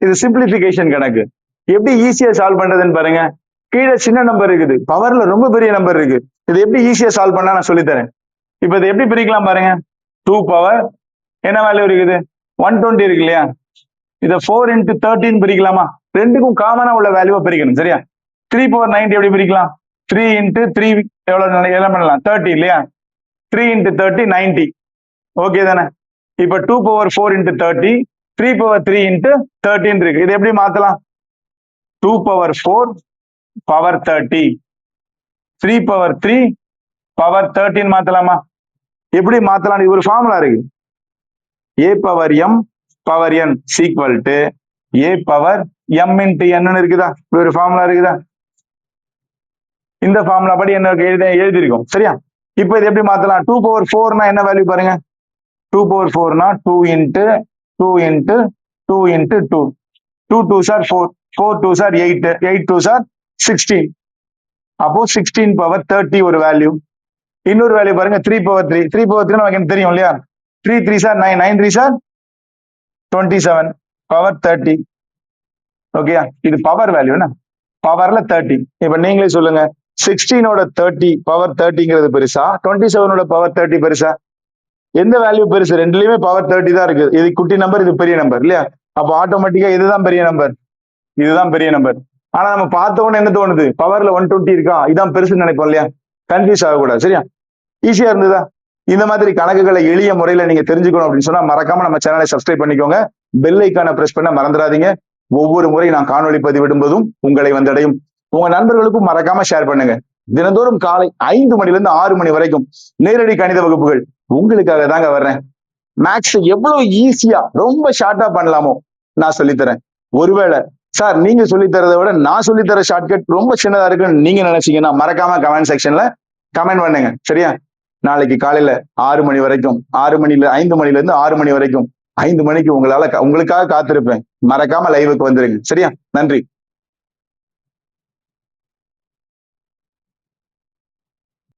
இது சிம்பிளிபிகேஷன் கணக்கு. எப்படி ஈஸியா சால்வ் பண்றதுன்னு பாருங்க. கீழே சின்ன நம்பர் இருக்குது, பவர்ல ரொம்ப பெரிய நம்பர் இருக்கு. இது எப்படி ஈஸியா சால்வ் பண்ணா நான் சொல்லித்தரேன். இப்ப இதை எப்படி பிரிக்கலாம் பாருங்க. 2 பவர் என்ன வேல்யூ இருக்குது, 120 இருக்கு இல்லையா. இதை 4 into 13 பிரிக்கலாமா? ரெண்டுக்கும் காமனா உள்ள வேல்யூவை பிரிக்கணும், சரியா. 3 power 90 எப்படி பிரிக்கலாம்? 3 into 3 எவ்வளவு என்ன பண்ணலாம், 30 இல்லையா. 3 into 30 90. ஓகே தானே. இப்ப 2 power 4 into 30, 3 power 3 into 13 இருக்கு. இது எப்படி மாத்தலாம்? 2 power 4 power 30, 3 power 3 power 13 மாத்தலாமா? எப்படி மாத்தலாம்? இது ஒரு ஃபார்முலா இருக்கு. a power m power n equal to a power m into n இருக்குதா? ஒரு ஃபார்முலா இருக்குதா? இந்த ஃபார்முலா படி என்ன எழுதிருக்கோம், சரியா. இப்போ இது எப்படி மாத்தலாம்? 2 power 4 னா என்ன வேல்யூ பாருங்க. 2 power 4 னா 2 into 2 into 2 into 2. 2 2s are 4, 4 2s are 8, 8 2s are 16. அப்போ 16 power 30 ஒரு வேல்யூ. இன்னொரு வேல்யூ பாருங்க, 3 power 3. 3 power 3 நமக்கு என்ன தெரியும் இல்லையா. 3 3s are 9, 9 3s are 27 power 30. ஓகேயா. இது பவர் வேல்யூ என்ன, பவர்ல 30. இப்ப நீங்களே சொல்லுங்க, 16ஓட 30 பவர் 30ங்கிறது பெருசா, 27ஓட பவர் 30 பெருசா? எந்த வேல்யூ பெருசு? ரெண்டுலயுமே பவர் 30 தான் இருக்கு. இது குட்டி நம்பர், இது பெரிய நம்பர் இல்லையா. அப்போ ஆட்டோமேட்டிக்கா இதுதான் பெரிய நம்பர், இதுதான் பெரிய நம்பர். ஆனா நம்ம பார்த்த உடனே என்ன தோணுது, பவர்ல 120 இருக்கா, இதான் பெருசுன்னு நினைப்போம் இல்லையா. கன்ஃபியூஸ் ஆகக்கூடாது, சரியா. ஈஸியா இருந்ததா? இந்த மாதிரி கணக்குகளை எளிய முறையில நீங்க தெரிஞ்சுக்கணும் அப்படின்னு சொன்னா மறக்காம நம்ம சேனலை சப்ஸ்கிரைப் பண்ணிக்கோங்க. பெல் ஐக்கான பிரஸ் பண்ண மறந்துடாதீங்க. ஒவ்வொரு முறை நான் காணொலி பதிவிடும்போதும் உங்களை வந்தடையும். உங்க நண்பர்களுக்கும் மறக்காம ஷேர் பண்ணுங்க. தினந்தோறும் காலை 5 மணில இருந்து 6 மணி வரைக்கும் நேரடி கணித வகுப்புகள் உங்களுக்காக தாங்க வர்றேன். மேக்ஸ் எவ்வளவு ஈஸியா ரொம்ப ஷார்ட்டா பண்ணலாமோ நான் சொல்லித்தரேன். ஒருவேளை சார் நீங்க சொல்லித்தரதை விட நான் சொல்லித்தர ஷார்ட்கட் ரொம்ப சின்னதா இருக்குன்னு நீங்க நினைச்சீங்கன்னா மறக்காம கமெண்ட் செக்ஷன்ல கமெண்ட் பண்ணுங்க, சரியா. நாளைக்கு காலையில 6 மணி வரைக்கும், 5 மணில இருந்து 6 மணி வரைக்கும் 5 மணிக்கு உங்களுக்காக காத்திருப்பேன். மறக்காம லைவுக்கு வந்துருங்க, சரியா. நன்றி.